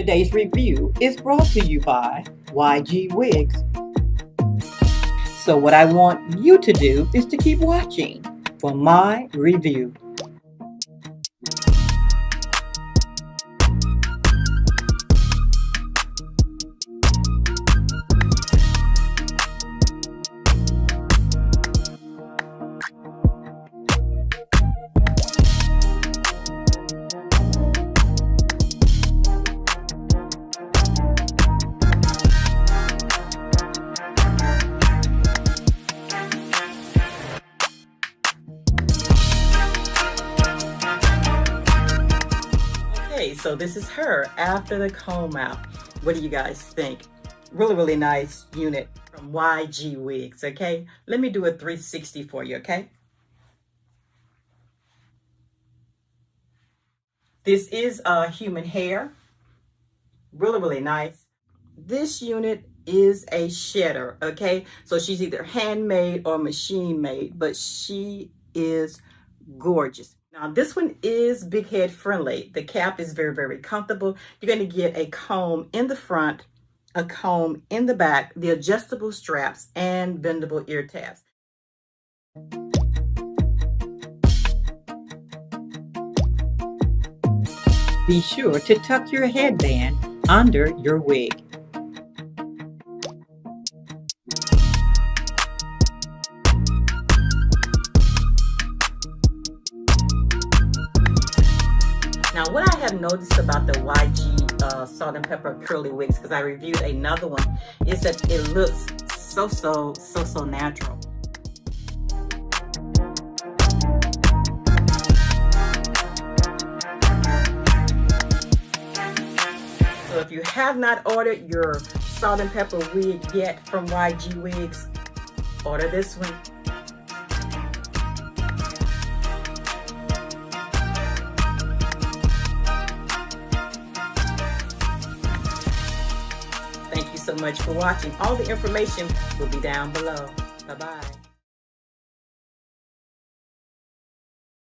Today's review is brought to you by YG Wigs. So what I want you to do is to keep watching for my review. So this is her after the comb out. What do you guys think? Really nice unit from YG Wigs, okay? Let me do a 360 for you, okay? This is human hair. Really nice. This unit is a shedder, okay? So she's either handmade or machine made, but she is gorgeous. Now this one is big head friendly. The cap is very comfortable. You're going to get a comb in the front, a comb in the back, the adjustable straps, and bendable ear tabs. Be sure to tuck your headband under your wig. Now, what I have noticed about the YG salt and pepper curly wigs, because I reviewed another one, is that it looks so natural. So if you have not ordered your salt and pepper wig yet from YG Wigs, order this one. Thank you so much for watching. All the information will be down below. Bye-bye.